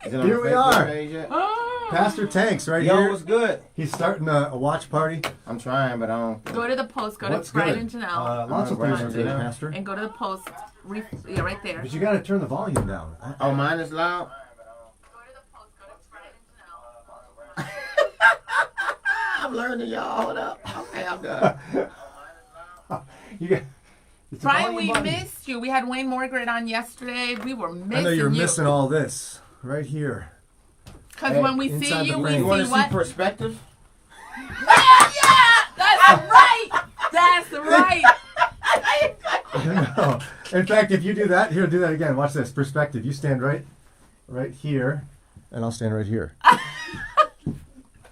Here we are. Pastor Tanks right here. Yo, what's good? He's starting a watch party. I'm trying, but I don't. Go to the post. Go What's to Brian good? and Janelle. Lots of Brian things are and good, Janelle. Pastor. And go to the post. Yeah, right there. But you got to turn the volume down. Oh, mine is loud? Go to the post. Go to Brian and Janelle. I'm learning, y'all. Hold up. Okay, I'm done. You got, it's a Brian, volume we button. missed you. We had Wayne Morgan on yesterday. We were missing you. I know you're missing all this right here. Because Hey, when we see inside you, the we frame. You want see to see what? perspective? Yeah! That's right! That's right! No. In fact, if you do that, here, do that again. Watch this. Perspective. You stand right here, and I'll stand right here.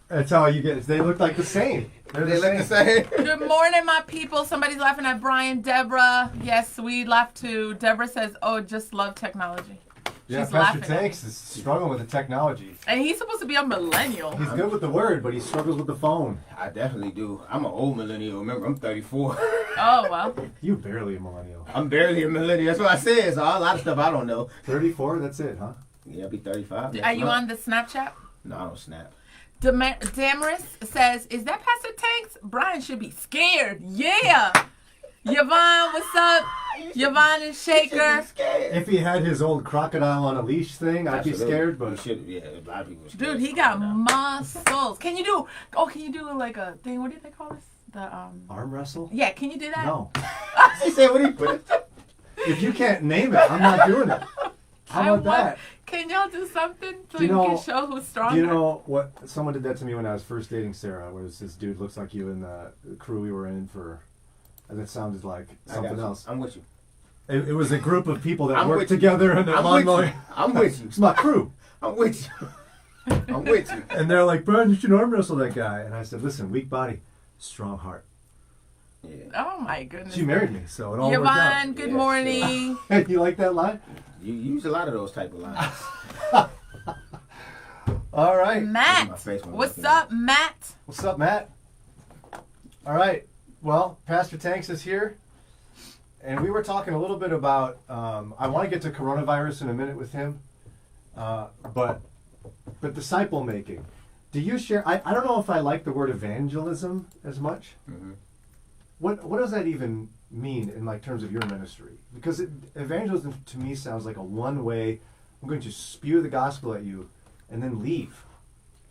That's how you get. They look like the same. They look the same. Good morning, my people. Somebody's laughing at Brian. Deborah. Yes, we laugh too. Deborah says, oh, just love technology. Yeah, She's Pastor laughing. Tanks is struggling with the technology. And he's supposed to be a millennial. He's good with the word, but he struggles with the phone. I definitely do. I'm an old millennial. Remember, I'm 34. Oh, well. You barely a millennial. I'm barely a millennial. That's what I said. So a lot of stuff I don't know. 34, that's it, huh? Yeah, I'll be 35. Are you on the Snapchat? No, I don't snap. Damaris says, is that Pastor Tanks? Brian should be scared. Yeah. Yvonne, what's up? Yvonne and Shaker. If he had his old crocodile on a leash thing, I'd be scared, You but should, yeah, a lot of people are scared. Dude, he got muscles. Can you do like a thing? What do they call this? arm wrestle? Yeah, can you do that? No. He said, what he put? If you can't name it, I'm not doing it. How about that? Can y'all do something so You you know- can show who's stronger? You know what? Someone did that to me when I was first dating Sarah. Was this dude looks like you in the crew we were in for? And that sounded like I got something you. else. I'm with you. It was a group of people that I'm worked with you. together in the I'm lawn with you. mowing. I'm with you. It's my crew. I'm with you. I'm with you. And they're like, Brian, you should arm wrestle that guy. And I said, listen, weak body, strong heart. Yeah. Oh my goodness. She married me, so it all worked out. Yvonne, good Yeah, morning. You like that line? You use a lot of those type of lines. All right. My Matt, face went what's up. up, Matt? What's up, Matt? All right. Well, Pastor Tanks is here. And we were talking a little bit about, I want to get to coronavirus in a minute with him, but disciple making. Do you share, I don't know if I like the word evangelism as much. Mhm. What does that even mean in like terms of your ministry? Because evangelism to me sounds like a one way, I'm going to spew the gospel at you and then leave.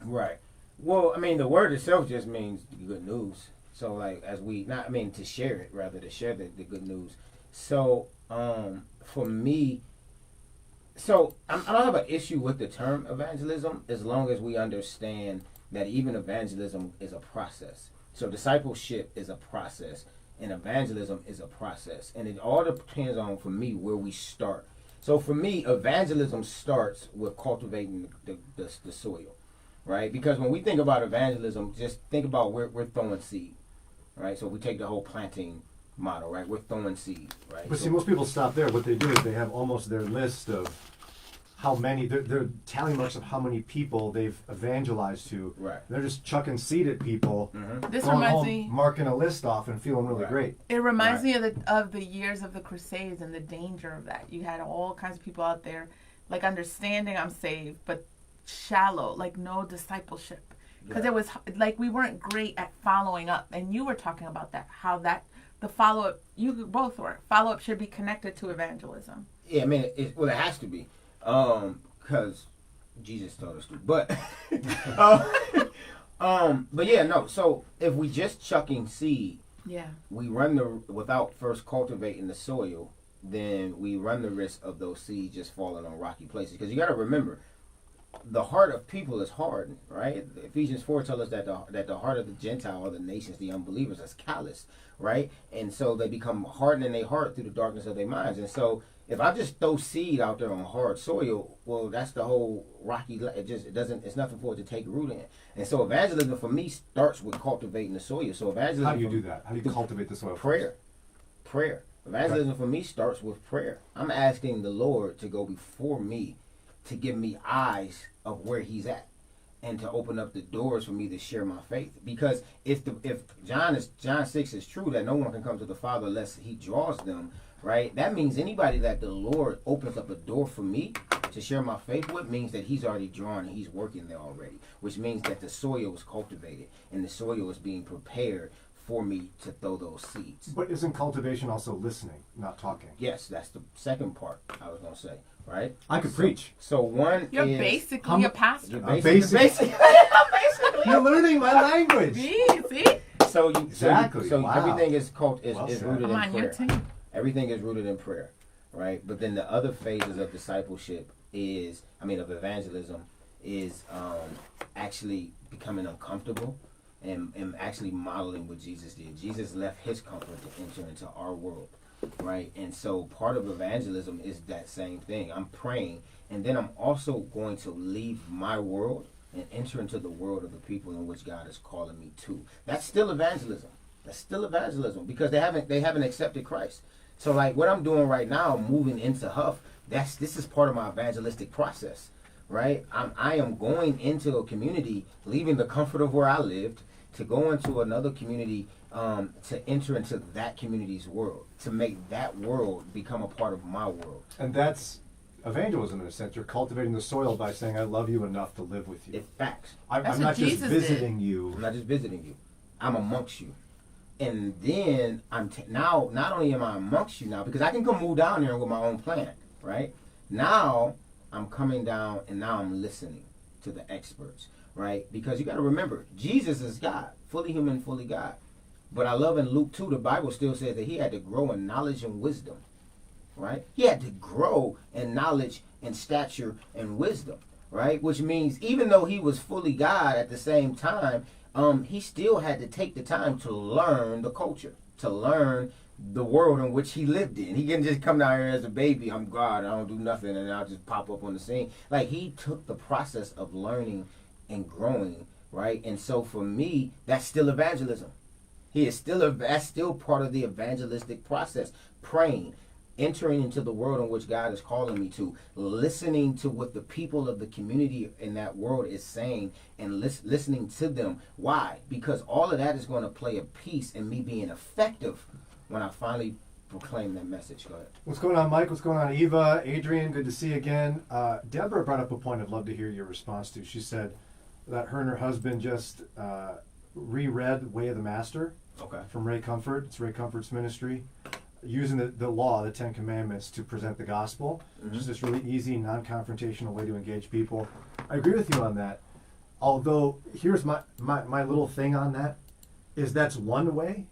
Right. Well, I mean, the word itself just means good news. So, like, to share it, rather, to share the good news. So, for me, I don't have an issue with the term evangelism as long as we understand that even evangelism is a process. So, discipleship is a process, and evangelism is a process. And it all depends on, for me, where we start. So, for me, evangelism starts with cultivating the soil, right? Because when we think about evangelism, just think about where we're throwing seed. Right, so we take the whole planting model, right? We're throwing seed, right? But So- see, most people stop there. What they do is they have almost their list of how many, they're tally marks of how many people they've evangelized to. Right. They're just chucking seed at people, This going reminds home, me. marking a list off and feeling really Right. great. It reminds me of the years of the Crusades and the danger of that. You had all kinds of people out there, like understanding I'm saved, but shallow, like no discipleship. Because it was like we weren't great at following up, and you were talking about that. How that the follow up, you both were follow up should be connected to evangelism. Yeah, I mean, it has to be, because Jesus told us to. But, but yeah, no. So if we just chucking seed, Yeah. we without first cultivating the soil, then we run the risk of those seeds just falling on rocky places. Because you got to remember, the heart of people is hardened, right? Ephesians 4 tells us that the heart of the Gentile or the nations, the unbelievers, is callous, right? And so they become hardened in their heart through the darkness of their minds. And so if I just throw seed out there on hard soil, well, that's the whole rocky. It's nothing for it to take root in. And so evangelism for me starts with cultivating the soil. So evangelism. How do you do that? How do you cultivate the soil? Prayer. Evangelism for me starts with prayer. I'm asking the Lord to go before me, to give me eyes of where He's at, and to open up the doors for me to share my faith. Because if John 6 is true, that no one can come to the Father unless He draws them, right? That means anybody that the Lord opens up a door for me, to share my faith with means that he's already drawn and he's working there already, which means that the soil is cultivated and the soil is being prepared for me to throw those seeds. But isn't cultivation also listening, not talking? Yes, that's the second part I was going to say, right? I could preach. So one You're is... basically a pastor. You're Basically. You're learning my language. See? So you Exactly. So Wow. everything is Well is said. rooted I'm in on your prayer. team. Everything is rooted in prayer, right? But then the other phases of discipleship of evangelism is actually becoming uncomfortable and actually modeling what Jesus did. Jesus left his comfort to enter into our world, right? And so part of evangelism is that same thing. I'm praying, and then I'm also going to leave my world and enter into the world of the people in which God is calling me to. That's still evangelism. That's still evangelism because they haven't accepted Christ. So like what I'm doing right now, moving into Huff, this is part of my evangelistic process, right? I am going into a community, leaving the comfort of where I lived, to go into another community, to enter into that community's world, to make that world become a part of my world. And that's evangelism in a sense. You're cultivating the soil by saying, I love you enough to live with you. It's facts. I'm That's not what just Jesus visiting did. you. I'm not just visiting you. I'm amongst you. And then now not only am I amongst you now, because I can come move down there with my own plan, right? Now I'm coming down and now I'm listening to the experts, right? Because you got to remember, Jesus is God, fully human, fully God. But I love in Luke 2, the Bible still says that he had to grow in knowledge and wisdom, right? He had to grow in knowledge and stature and wisdom, right? Which means even though he was fully God at the same time, he still had to take the time to learn the culture, to learn the world in which he lived in. He didn't just come down here as a baby, I'm God, I don't do nothing, and I'll just pop up on the scene. Like, he took the process of learning and growing, right? And so for me, that's still evangelism. That's still part of the evangelistic process. Praying, entering into the world in which God is calling me to, listening to what the people of the community in that world is saying, and listening to them. Why? Because all of that is going to play a piece in me being effective when I finally proclaim that message. Go ahead. What's going on, Mike? What's going on, Eva? Adrian, good to see you again. Deborah brought up a point I'd love to hear your response to. She said that her and her husband just reread Way of the Master from Ray Comfort. It's Ray Comfort's ministry, using the law, the Ten Commandments, to present the gospel. Just this really easy, non-confrontational way to engage people. I agree with you on that. Although, here's my little thing on that, is that's one way.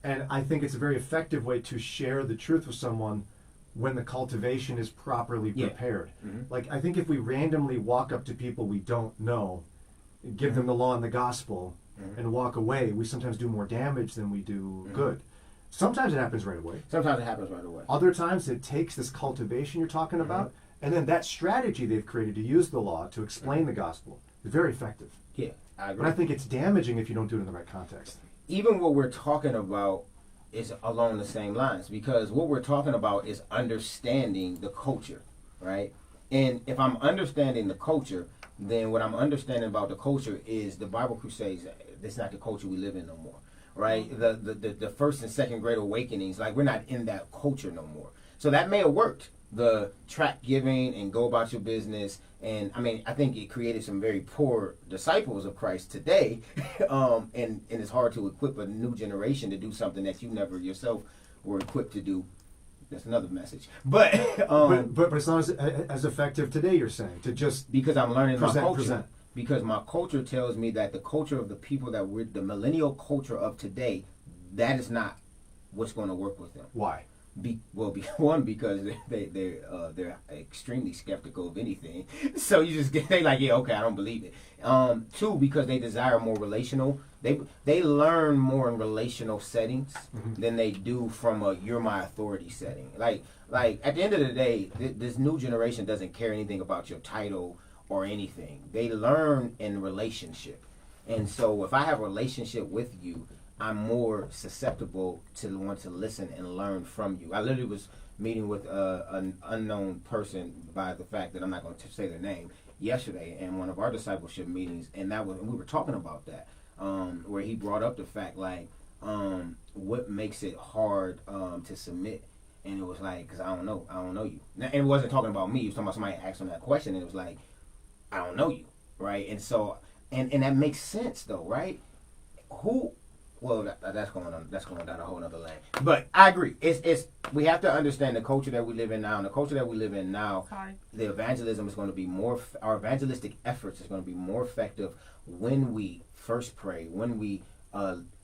And I think it's a very effective way to share the truth with someone when the cultivation is properly prepared. Like, I think if we randomly walk up to people we don't know, give them the law and the gospel, and walk away, we sometimes do more damage than we do good. Sometimes it happens right away. Other times it takes this cultivation you're talking about, and then that strategy they've created to use the law to explain the gospel is very effective. Yeah, I agree. But I think it's damaging if you don't do it in the right context. Even what we're talking about is along the same lines, because what we're talking about is understanding the culture, right? And if I'm understanding the culture, then what I'm understanding about the culture is the Bible Crusades. That's not the culture we live in no more, right? The first and second great awakenings, like, we're not in that culture no more. So that may have worked, the tract giving and go about your business. And I think it created some very poor disciples of Christ today. And it's hard to equip a new generation to do something that you never yourself were equipped to do. That's another message. But it's not as effective today, you're saying, to just because I'm learning my culture. Present. Because my culture tells me that the culture of the people that we're the millennial culture of today, that is not what's going to work with them. Why? One, because they're extremely skeptical of anything. So they like, yeah, okay, I don't believe it. Two, because they desire more relational. They learn more in relational settings than they do from a you're my authority setting. Like at the end of the day, this new generation doesn't care anything about your title or anything. They learn in relationship. And so if I have a relationship with you, I'm more susceptible to want to listen and learn from you. I literally was meeting with an unknown person, by the fact that I'm not going to say their name, yesterday in one of our discipleship meetings, and we were talking about that, where he brought up the fact, like, what makes it hard to submit. And it was like, because I don't know you. And it wasn't talking about me. It was talking about somebody asked him that question, and it was like, I don't know you, right? And so, and that makes sense though, right? That's going down a whole other lane. But I agree. It's we have to understand the culture that we live in now. And the culture that we live in now, the evangelism is going to be our evangelistic efforts is going to be more effective when we first pray, when we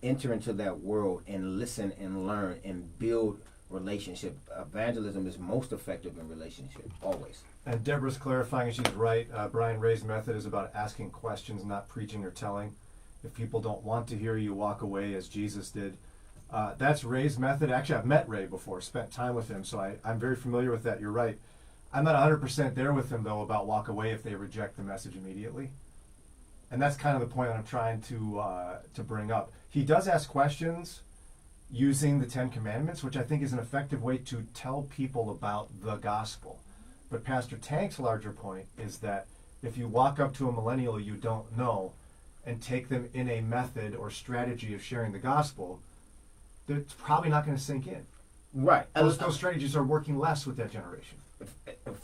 enter into that world and listen and learn and build relationship. Evangelism is most effective in relationship, always. And Deborah's clarifying, and she's right. Brian Ray's method is about asking questions, not preaching or telling. If people don't want to hear you, walk away, as Jesus did. That's Ray's method. Actually, I've met Ray before, spent time with him, so I'm very familiar with that. You're right. I'm not 100% there with him, though, about walk away if they reject the message immediately. And that's kind of the point I'm trying to bring up. He does ask questions using the Ten Commandments, which I think is an effective way to tell people about the gospel. But Pastor Tank's larger point is that if you walk up to a millennial you don't know and take them in a method or strategy of sharing the gospel, it's probably not going to sink in. Right. Those strategies are working less with that generation.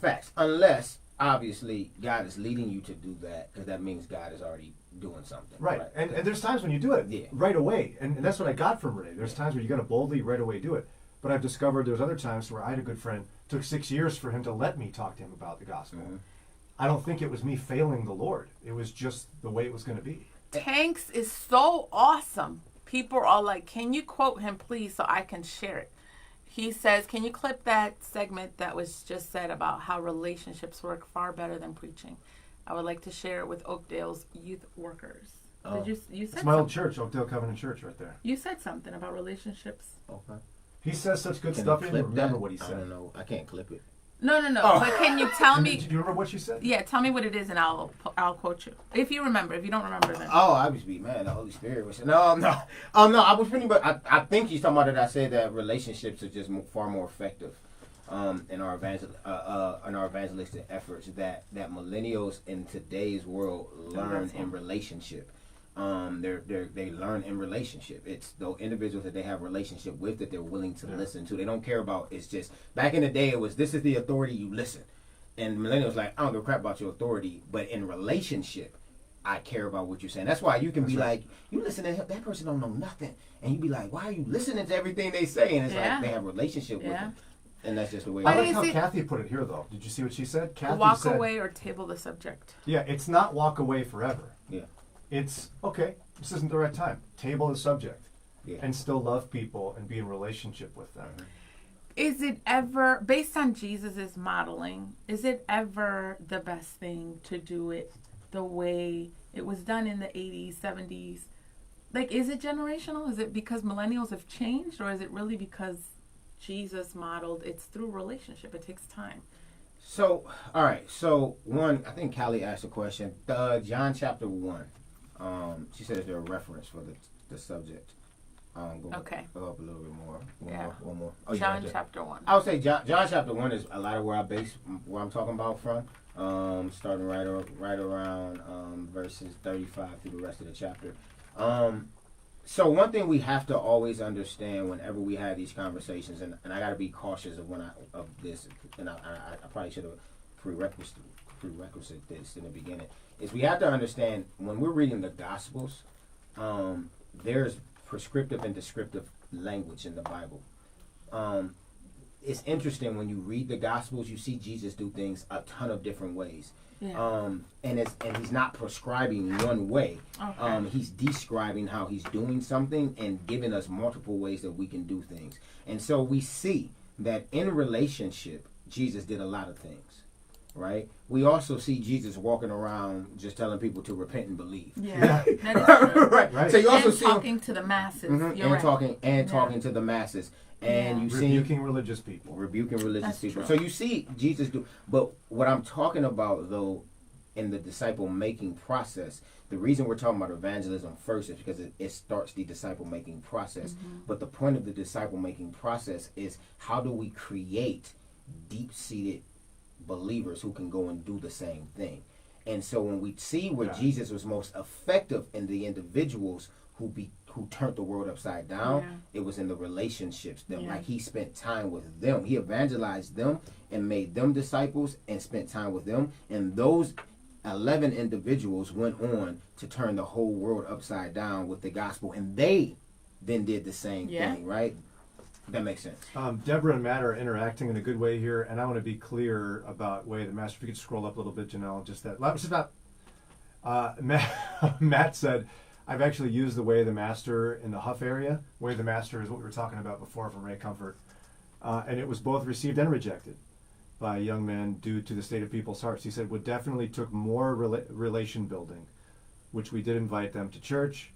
Facts. Unless, obviously, God is leading you to do that, because that means God is already doing something. Right. And there's times when you do it right away. And that's what I got from Renee. There's times where you got to boldly right away do it. But I've discovered there's other times where I had a good friend, took 6 years for him to let me talk to him about the gospel. Mm-hmm. I don't think it was me failing the Lord. It was just the way it was going to be. Tanks is so awesome. People are like, can you quote him, please, so I can share it? He says, can you clip that segment that was just said about how relationships work far better than preaching? I would like to share it with Oakdale's youth workers. Oh. Did you said it's my old church, Oakdale Covenant Church, right there. You said something about relationships. Okay. He says such good stuff. I don't remember what he said. I don't know. I can't clip it. No. Oh. But can you tell me? Do you remember what you said? Yeah, tell me what it is, and I'll quote you. If you remember. If you don't remember, then. Oh, I was be mad. The Holy Spirit was no. I was pretty much. I think he's talking about that. I said that relationships are just far more effective in our evangelistic efforts. That millennials in today's world learn in relationship. They learn in relationship. It's those individuals that they have relationship with that they're willing to listen to. They don't care about. It's just back in the day it was this is the authority, you listen. And millennials like, I don't give a crap about your authority, but in relationship I care about what you're saying. That's why you can be like, you listen to him, that person don't know nothing, and you be like, why are you listening to everything they say? And it's like they have a relationship with them. And that's just the way. I like how Kathy put it here, though. Did you see what she said? Kathy walk said, away or table the subject. Yeah, it's not walk away forever. Yeah. It's, okay, this isn't the right time. Table the subject. Yeah. And still love people and be in relationship with them. Is it ever, based on Jesus' modeling, is it ever the best thing to do it the way it was done in the 80s, 70s? Like, is it generational? Is it because millennials have changed? Or is it really because Jesus modeled it's through relationship? It takes time. So, all right. So, one, I think Callie asked a question. John chapter 1. She said, is there a reference for the subject? Okay. Go up a little bit more. One more. Oh, John chapter 1. I would say John chapter 1 is a lot of where I'm talking about from. Starting right around verses 35 through the rest of the chapter. So one thing we have to always understand whenever we have these conversations, and I got to be cautious of this, and I probably should have prerequisite this in the beginning, is we have to understand when we're reading the Gospels, there's prescriptive and descriptive language in the Bible. It's interesting when you read the Gospels, you see Jesus do things a ton of different ways. Yeah. And he's not prescribing one way. Okay. He's describing how he's doing something and giving us multiple ways that we can do things. And so we see that in relationship, Jesus did a lot of things. Right? We also see Jesus walking around just telling people to repent and believe. Yeah, that is true. Right. So you also see talking to the masses. Mm-hmm, and right. talking to the masses. And you see rebuking religious people. That's people. True. So you see Jesus do. But what I'm talking about, though, in the disciple-making process, the reason we're talking about evangelism first is because it starts the disciple-making process. Mm-hmm. But the point of the disciple-making process is how do we create deep-seated believers who can go and do the same thing. And so when we see where Jesus was most effective in the individuals who turned the world upside down. Yeah. It was in the relationships. That Yeah. like he spent time with them. He evangelized them and made them disciples and spent time with them. And those 11 individuals went on to turn the whole world upside down with the gospel. And they then did the same thing, right? That makes sense. Deborah and Matt are interacting in a good way here, and I want to be clear about way the master. If you could scroll up a little bit, Janelle, just that. Just about. Matt said, "I've actually used the way of the master in the Huff area. Way of the master is what we were talking about before from Ray Comfort, and it was both received and rejected by young men due to the state of people's hearts." He said, "What definitely took more relation building, which we did invite them to church,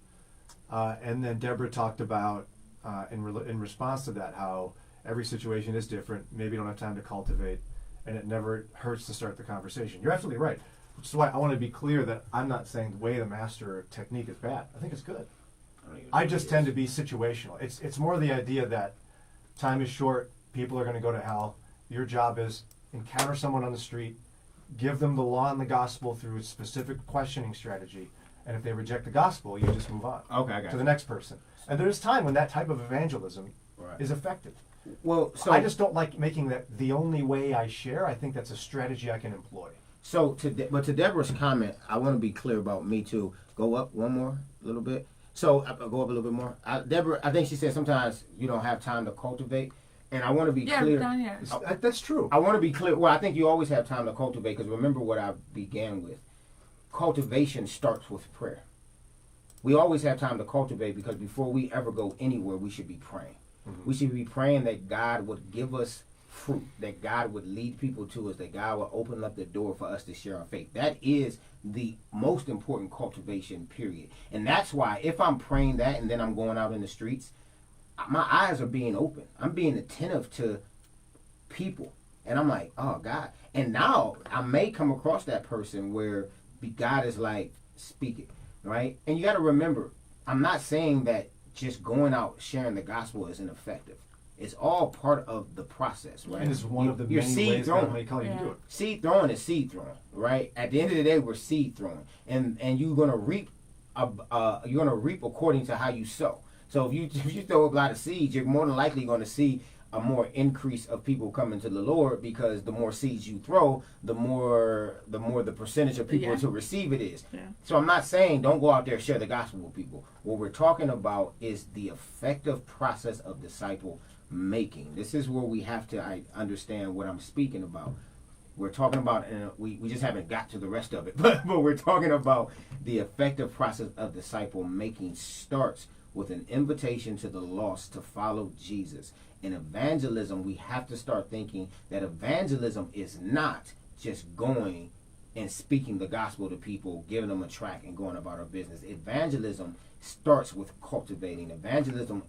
and then Deborah talked about." In response to that, how every situation is different. Maybe you don't have time to cultivate, and it never hurts to start the conversation. You're absolutely right, which is why I want to be clear that I'm not saying the way the master technique is bad. I think it's good. I just tend to be situational. It's more the idea that time is short. People are going to go to hell. Your job is encounter someone on the street, give them the law and the gospel through a specific questioning strategy, and if they reject the gospel, you just move on to the next person. And there's time when that type of evangelism is effective. Well, so I just don't like making that the only way I share. I think that's a strategy I can employ. So, but to Deborah's comment, I want to be clear about me too. Go up one more, a little bit. So, go up a little bit more. Deborah, I think she said sometimes you don't have time to cultivate. And I want to be clear. Down here. That's true. I want to be clear. Well, I think you always have time to cultivate because remember what I began with. Cultivation starts with prayer. We always have time to cultivate because before we ever go anywhere, we should be praying. Mm-hmm. We should be praying that God would give us fruit, that God would lead people to us, that God would open up the door for us to share our faith. That is the most important cultivation, period. And that's why if I'm praying that and then I'm going out in the streets, my eyes are being open. I'm being attentive to people. And I'm like, oh, God. And now I may come across that person where God is like, speak it. Right? And you got to remember, I'm not saying that just going out sharing the gospel is ineffective. It's all part of the process, right? And it's one of the many ways God may call you to do it. Seed throwing is seed throwing, right? At the end of the day, we're seed throwing, and you're gonna reap. You're gonna reap according to how you sow. So if you throw a lot of seeds, you're more than likely going to see a more increase of people coming to the Lord because the more seeds you throw, the more the percentage of people to receive it is. Yeah. So I'm not saying don't go out there and share the gospel with people. What we're talking about is the effective process of disciple making. This is where we have to understand what I'm speaking about. We're talking about, and we just haven't got to the rest of it, but we're talking about the effective process of disciple making starts with an invitation to the lost to follow Jesus. In evangelism, we have to start thinking that evangelism is not just going and speaking the gospel to people, giving them a tract and going about our business. Evangelism starts with cultivating. Evangelism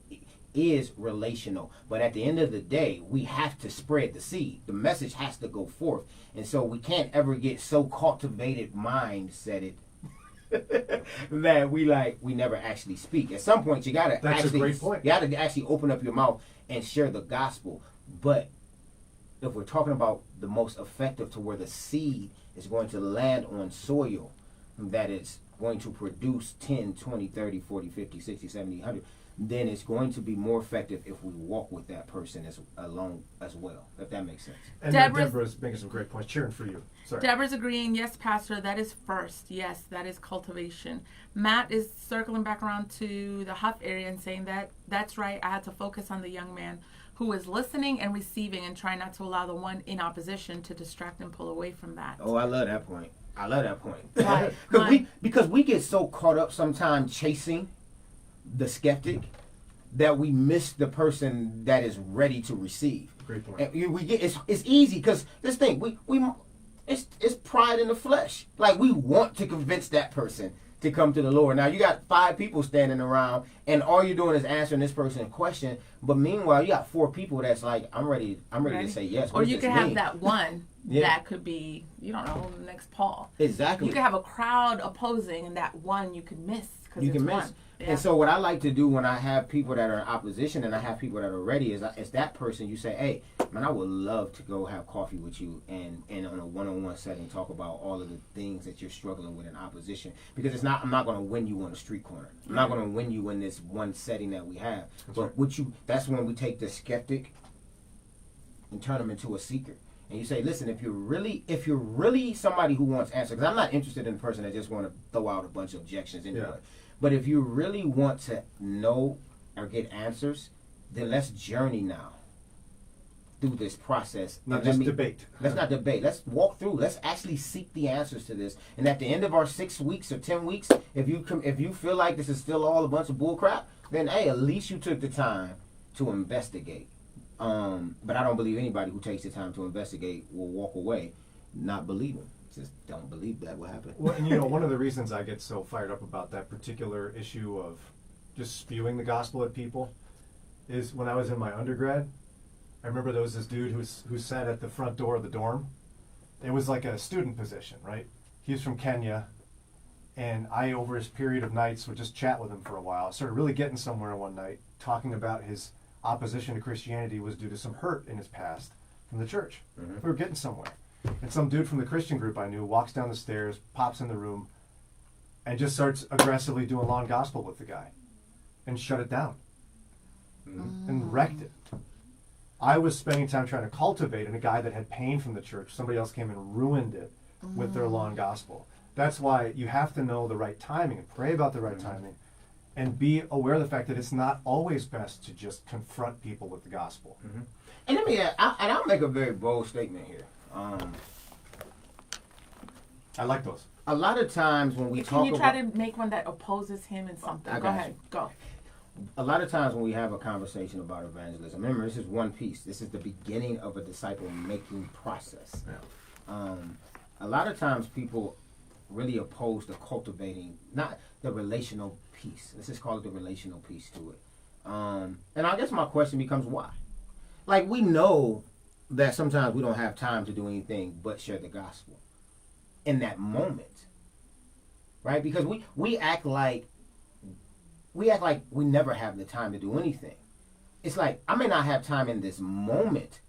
is relational. But at the end of the day, we have to spread the seed. The message has to go forth. And so we can't ever get so cultivated mindset that we never actually speak. At some point, you gotta a great point. You gotta actually open up your mouth and share the gospel. But if we're talking about the most effective to where the seed is going to land on soil that is going to produce 10, 20, 30, 40, 50, 60, 70, 100, then it's going to be more effective if we walk with that person alone as well, if that makes sense. And Deborah's making some great points. Cheering for you. Sorry. Deborah's agreeing, yes, Pastor, that is first. Yes, that is cultivation. Matt is circling back around to the Huff area and saying that that's right. I had to focus on the young man who is listening and receiving and trying not to allow the one in opposition to distract and pull away from that. Oh, I love that point. Right. Because we get so caught up sometimes chasing the skeptic that we miss the person that is ready to receive. Great point. And we get it's easy because this thing it's pride in the flesh. Like we want to convince that person to come to the Lord. Now you got 5 people standing around, and all you're doing is answering this person's question. But meanwhile, you got 4 people that's like, I'm ready to say yes. Or you can have that one that could be, you don't know, the next Paul. Exactly. You could have a crowd opposing, and that one you could miss because You it's can miss. one. Yeah. And so what I like to do when I have people that are in opposition and I have people that are ready is that person you say, hey, man, I would love to go have coffee with you and on a one-on-one setting talk about all of the things that you're struggling with in opposition. Because I'm not going to win you on a street corner. I'm not going to win you in this one setting that we have. That's when we take the skeptic and turn them into a seeker. And you say, listen, if you're really somebody who wants answers, because I'm not interested in a person that just want to throw out a bunch of objections anyway. Yeah. But if you really want to know or get answers, then let's journey now through this process. Not just debate. Let's not debate. Let's walk through. Let's actually seek the answers to this. And at the end of our 6 weeks or 10 weeks, if you feel like this is still all a bunch of bull crap, then hey, at least you took the time to investigate. But I don't believe anybody who takes the time to investigate will walk away not believing. Just don't believe that will happen. Well, and one of the reasons I get so fired up about that particular issue of just spewing the gospel at people is when I was in my undergrad, I remember there was this dude who sat at the front door of the dorm. It was like a student position, right? He was from Kenya, and I, over his period of nights, would just chat with him for a while. I started really getting somewhere one night, talking about his opposition to Christianity was due to some hurt in his past from the church. Mm-hmm. We were getting somewhere. And some dude from the Christian group I knew walks down the stairs, pops in the room, and just starts aggressively doing law and gospel with the guy and shut it down. Mm-hmm. And wrecked it. I was spending time trying to cultivate in a guy that had pain from the church. Somebody else came and ruined it with their law and gospel. That's why you have to know the right timing and pray about the right timing and be aware of the fact that it's not always best to just confront people with the gospel. Mm-hmm. And let me I'll make a very bold statement here. I like those. A lot of times when we talk about... Can you try to make one that opposes him in something? Go ahead. Go. A lot of times when we have a conversation about evangelism, remember, this is one piece. This is the beginning of a disciple-making process. Yeah. A lot of times people really oppose the cultivating, not the relational piece. Let's just call it the relational piece to it. And I guess my question becomes why? Like, we know that sometimes we don't have time to do anything but share the gospel in that moment, right? Because we act like we never have the time to do anything. It's like, I may not have time in this moment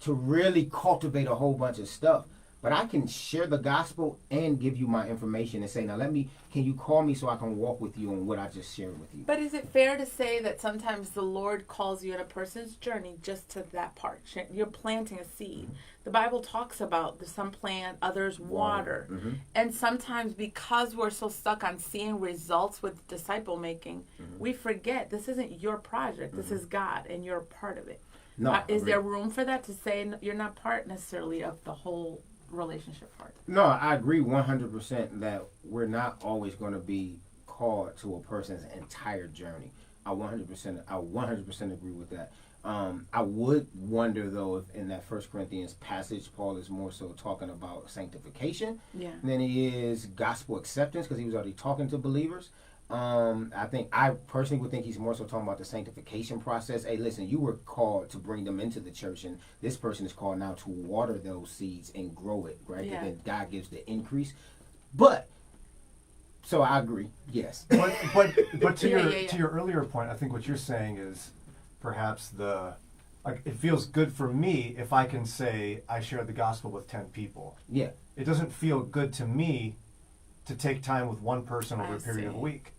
to really cultivate a whole bunch of stuff, but I can share the gospel and give you my information and say, now can you call me so I can walk with you on what I just shared with you? But is it fair to say that sometimes the Lord calls you in a person's journey just to that part? You're planting a seed. Mm-hmm. The Bible talks about some plant, others water. Mm-hmm. And sometimes because we're so stuck on seeing results with disciple making, we forget this isn't your project. This is God, and you're a part of it. No, is there room for that to say you're not part necessarily of the whole relationship part? No, I agree 100% that we're not always going to be called to a person's entire journey. I 100% agree with that. I would wonder though if in that 1 Corinthians passage Paul is more so talking about sanctification than he is gospel acceptance, because he was already talking to believers. I personally would think he's more so talking about the sanctification process. Hey, listen, you were called to bring them into the church, and this person is called now to water those seeds and grow it, right? Yeah. And then God gives the increase. But, so I agree, yes. But to your earlier point, I think what you're saying is perhaps it feels good for me if I can say I shared the gospel with 10 people. Yeah. It doesn't feel good to me to take time with one person over a period of a week.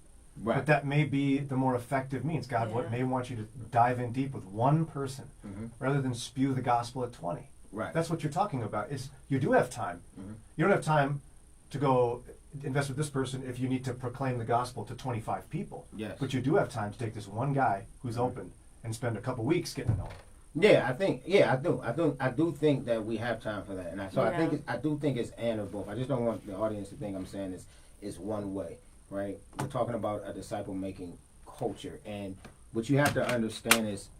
Right. But that may be the more effective means. God may want you to dive in deep with one person rather than spew the gospel at 20. Right. That's what you're talking about. Is you do have time. You don't have time to go invest with this person if you need to proclaim the gospel to 25 people. Yes. But you do have time to take this one guy who's open and spend a couple weeks getting to know him. Yeah, I do think that we have time for that, and I do think it's and or both. I just don't want the audience to think I'm saying is one way, right? We're talking about a disciple making culture, and what you have to understand is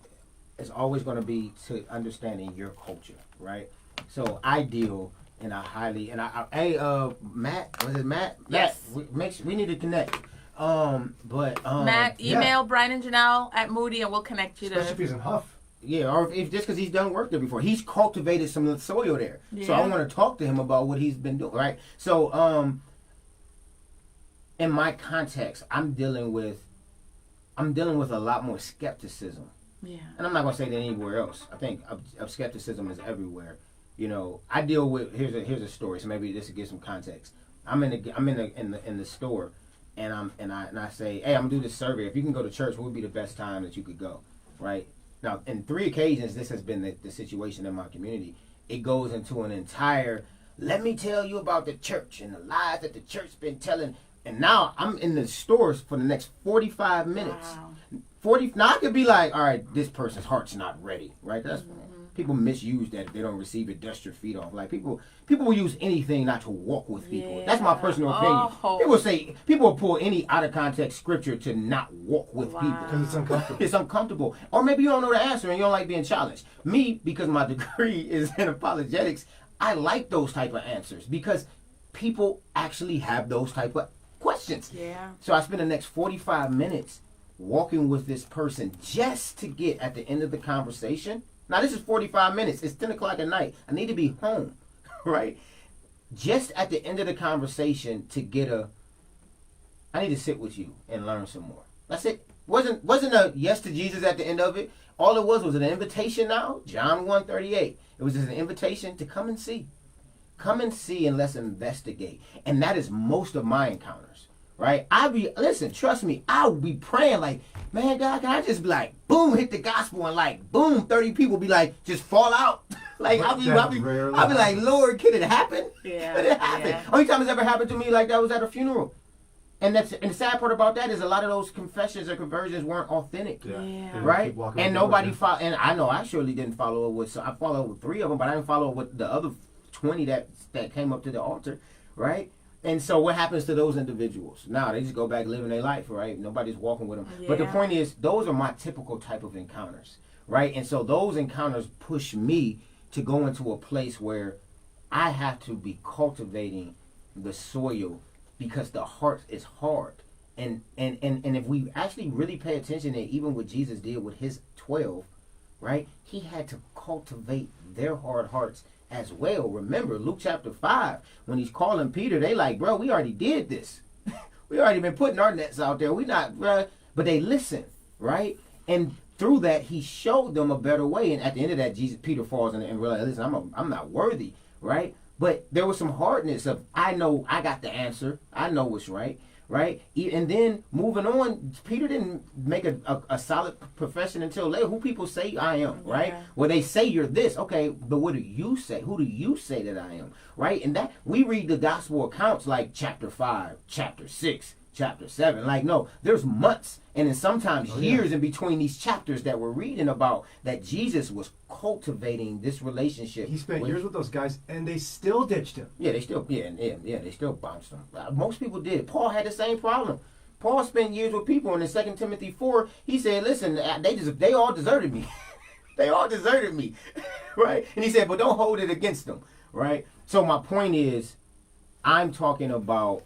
it's always going to be to understanding your culture, right? So I deal in a highly Matt, was it Matt? Yes. We need to connect. Matt, email Brian and Janelle at Moody, and we'll connect you Especially if he's in Huff. Yeah, or if just because he's done work there before, he's cultivated some soil there. Yeah. So I want to talk to him about what he's been doing, right? So, in my context, I'm dealing with a lot more skepticism, Yeah. and I'm not gonna say that anywhere else. I think of skepticism is everywhere. You know, I deal with here's a story. So maybe this will give some context. I'm in the store, and I say, hey, I'm gonna do this survey. If you can go to church, what would be the best time that you could go, right? Now, in 3 occasions, this has been the situation in my community. It goes into an entire, let me tell you about the church and the lies that the church's been telling. And now I'm in the stores for the next 45 minutes. Wow. Now I could be like, all right, this person's heart's not ready, right? That's people misuse that. If they don't receive it, dust your feet off. Like people will use anything not to walk with people. Yeah. That's my personal opinion. Oh. People will pull any out of context scripture to not walk with people. Because it's uncomfortable. It's uncomfortable. Or maybe you don't know the answer and you don't like being challenged. Me, because my degree is in apologetics, I like those type of answers because people actually have those type of questions. Yeah. So I spend the next 45 minutes walking with this person just to get at the end of the conversation. Now this is 45 minutes. It's 10 o'clock at night. I need to be home, right? Just at the end of the conversation to get I need to sit with you and learn some more. That's it. Wasn't a yes to Jesus at the end of it. All it was an invitation now. John 1:38. It was just an invitation to come and see. Come and see and let's investigate. And that is most of my encounters, right? Listen, trust me, I'll be praying like, man, God, can I just be like, boom, hit the gospel and like, boom, 30 people be like, just fall out. Like, I'll be like, Lord, can it happen? Yeah. Can it happen? Yeah. Only time it's ever happened to me like that was at a funeral. And the sad part about that is a lot of those confessions or conversions weren't authentic. Yeah. Right? And nobody followed. And I know I surely didn't follow it with. So I followed with 3 of them, but I didn't follow with the other 20 that came up to the altar, right? And so what happens to those individuals? Now they just go back living their life, right? Nobody's walking with them. Yeah. But the point is, those are my typical type of encounters, right? And so those encounters push me to go into a place where I have to be cultivating the soil because the heart is hard. And if we actually really pay attention to even what Jesus did with his 12, right? He had to cultivate their hard hearts as well. Remember Luke chapter 5, when he's calling Peter, they like, bro, we already did this. We already been putting our nets out there. We not, bro. But they listen, right? And through that, he showed them a better way. And at the end of that, Peter falls and realizes, listen, I'm not worthy, right? But there was some hardness of, I know I got the answer. I know what's right. Right? And then moving on, Peter didn't make a solid profession until later. Who people say I am, right? Yeah. Well, they say you're this. Okay, but what do you say? Who do you say that I am? Right? And that we read the gospel accounts like chapter 5, chapter 6, chapter 7. Like, no, there's months and then sometimes years in between these chapters that we're reading about that Jesus was cultivating this relationship. He spent years with those guys, and they still ditched him. Yeah, they still bounced him. Most people did. Paul had the same problem. Paul spent years with people, and in 2 Timothy 4, he said, listen, they all deserted me. They all deserted me, right? And he said, but don't hold it against them, right? So my point is, I'm talking about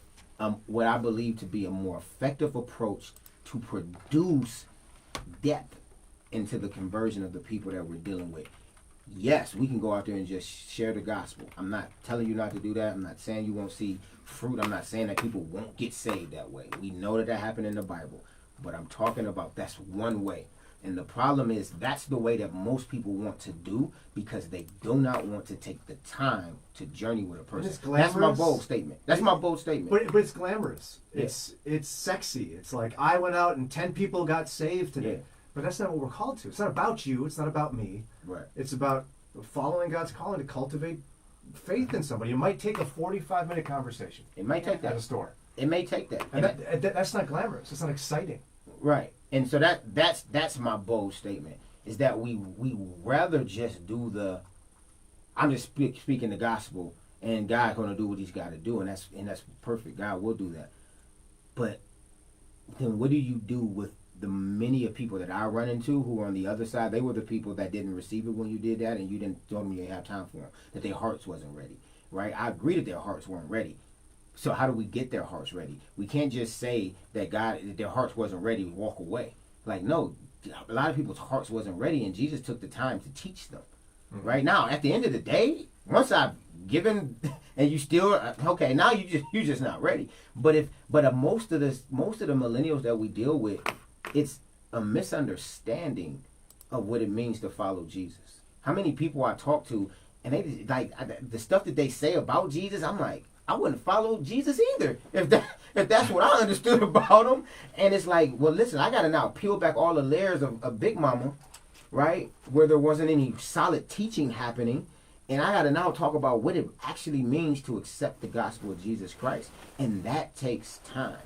what I believe to be a more effective approach to produce depth into the conversion of the people that we're dealing with. Yes, we can go out there and just share the gospel. I'm not telling you not to do that. I'm not saying you won't see fruit. I'm not saying that people won't get saved that way. We know that happened in the Bible. But I'm talking about that's one way. And the problem is that's the way that most people want to do because they do not want to take the time to journey with a person. That's my bold statement. But it's glamorous. Yeah. It's sexy. It's like I went out and 10 people got saved today. Yeah. But that's not what we're called to. It's not about you. It's not about me. Right. It's about following God's calling to cultivate faith in somebody. It might take a 45-minute conversation. It might take that. At a store. It may take that. And that's not glamorous. It's not exciting. Right. And so that's my bold statement, is that we rather just do I'm just speaking the gospel, and God's going to do what he's got to do, and that's perfect. God will do that. But then what do you do with the many of people that I run into who are on the other side? They were the people that didn't receive it when you did that, and you didn't tell them you didn't have time for them, that their hearts wasn't ready, right? I agree that their hearts weren't ready. So how do we get their hearts ready? We can't just say that their hearts wasn't ready, walk away. Like, no, a lot of people's hearts wasn't ready, and Jesus took the time to teach them. Right now, at the end of the day, once I've given, and you still okay, now you just not ready. But most of the millennials that we deal with, it's a misunderstanding of what it means to follow Jesus. How many people I talk to, and they like the stuff that they say about Jesus, I'm like, I wouldn't follow Jesus either if that's what I understood about him. And it's like, well, listen, I gotta now peel back all the layers of Big Mama, right, where there wasn't any solid teaching happening, and I gotta now talk about what it actually means to accept the gospel of Jesus Christ, and that takes time,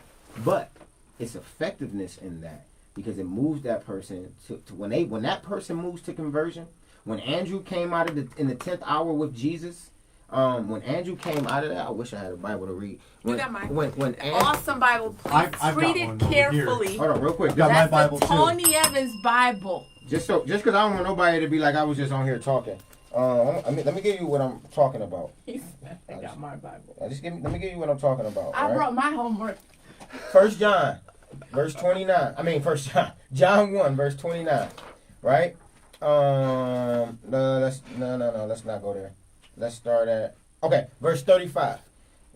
but it's effectiveness in that because it moves that person to when that person moves to conversion. When Andrew came out of in the 10th hour with Jesus. When Andrew came out of that, I wish I had a Bible to read. You got mine. When Awesome Bible. Please I've read got it one over carefully. here. Hold on, real quick. Got my That's Bible the too. Tony Evans Bible. Just because I don't want nobody to be like I was just on here talking. Let me give you what I'm talking about. I got my Bible. Let me give you what I'm talking about. I brought my homework. 1 John, verse 29. John 1, verse 29. Right? Let's not go there. Let's start at verse 35.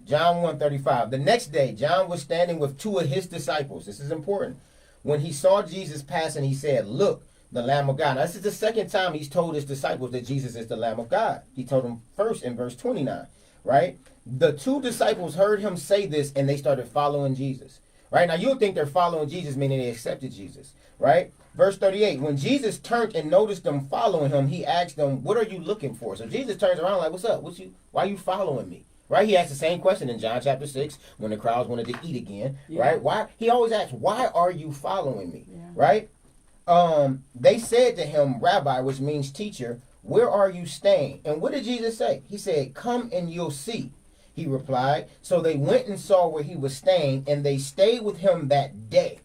John 1:35. The next day, John was standing with two of his disciples. This is important. When he saw Jesus passing, he said, "Look, the Lamb of God." Now, this is the second time he's told his disciples that Jesus is the Lamb of God. He told them first in verse 29, right? The two disciples heard him say this, and they started following Jesus. Right? Now, you'll think they're following Jesus, meaning they accepted Jesus. Right? Verse 38, when Jesus turned and noticed them following him, he asked them, "What are you looking for?" So Jesus turns around like, "What's up? Why are you following me?" Right? He asked the same question in John chapter 6 when the crowds wanted to eat again. Yeah. Right? He always asks, "Why are you following me?" Yeah. Right? They said to him, "Rabbi," which means teacher, "where are you staying?" And what did Jesus say? He said, "Come and you'll see." He replied. So they went and saw where he was staying, and they stayed with him that day.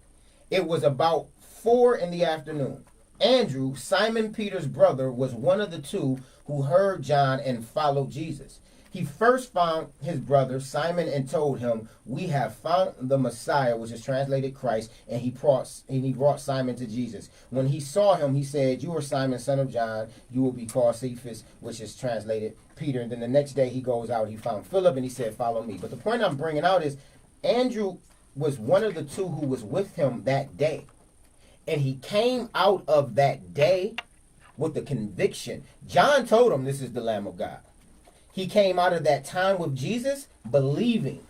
It was about 4 p.m. Andrew, Simon Peter's brother, was one of the two who heard John and followed Jesus. He first found his brother Simon and told him, "We have found the Messiah," which is translated Christ, and he brought Simon to Jesus. When he saw him, he said, "You are Simon, son of John. You will be called Cephas," which is translated Peter. And then the next day he goes out, he found Philip, and he said, "Follow me." But the point I'm bringing out is Andrew was one of the two who was with him that day. And he came out of that day with the conviction. John told him this is the Lamb of God. He came out of that time with Jesus believing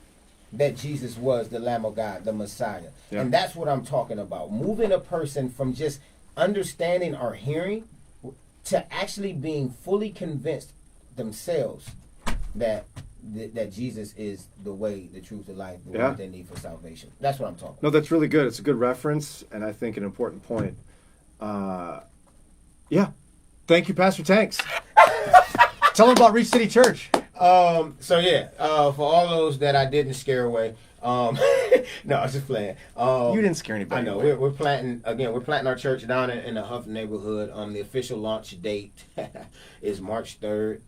that Jesus was the Lamb of God, the Messiah. Yeah. And that's what I'm talking about. Moving a person from just understanding or hearing to actually being fully convinced themselves that Jesus is the way, the truth, the life, the way they need for salvation. That's what I'm talking about. No, that's really good. It's a good reference, and I think an important point. Thank you, Pastor Tanks. Tell them about Reach City Church. For all those that I didn't scare away, no, I was just playing. You didn't scare anybody. I know. We're planting our church down in the Huff neighborhood. The official launch date is March 3rd.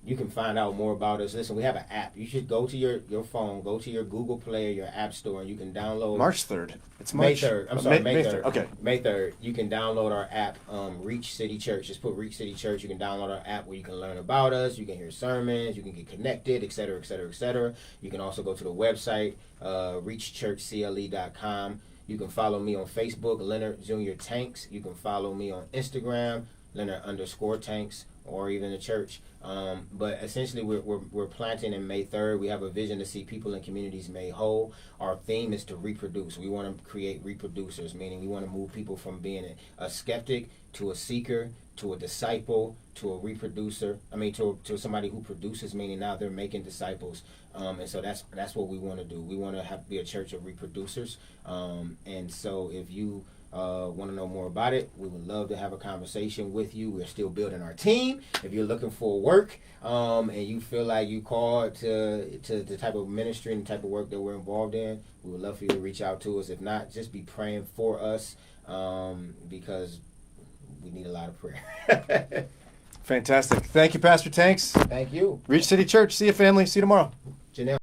You can find out more about us. Listen, we have an app. You should go to your phone, go to your Google Play or your App Store, and you can download. March 3rd. It's May 3rd. I'm sorry, May 3rd. Okay. May 3rd. You can download our app, Reach City Church. Just put Reach City Church. You can download our app where you can learn about us. You can hear sermons. You can get connected, et cetera, et cetera, et cetera. You can also go to the website, reachchurchcle.com. You can follow me on Facebook, Leonard Jr. Tanks. You can follow me on Instagram, Leonard_Tanks, or even the church. But essentially, we're planting in May 3rd. We have a vision to see people in communities made whole. Our theme is to reproduce. We want to create reproducers, meaning we want to move people from being a skeptic to a seeker to a disciple to a reproducer. To somebody who produces, meaning now they're making disciples. And so that's what we want to do. We want to be a church of reproducers. And so if you want to know more about it, we would love to have a conversation with you. We're still building our team. If you're looking for work and you feel like you called to the type of ministry and the type of work that we're involved in, we would love for you to reach out to us. If not, just be praying for us because we need a lot of prayer. Fantastic. Thank you, Pastor Tanks. Thank you. Reach City Church. See you, family. See you tomorrow. Janelle.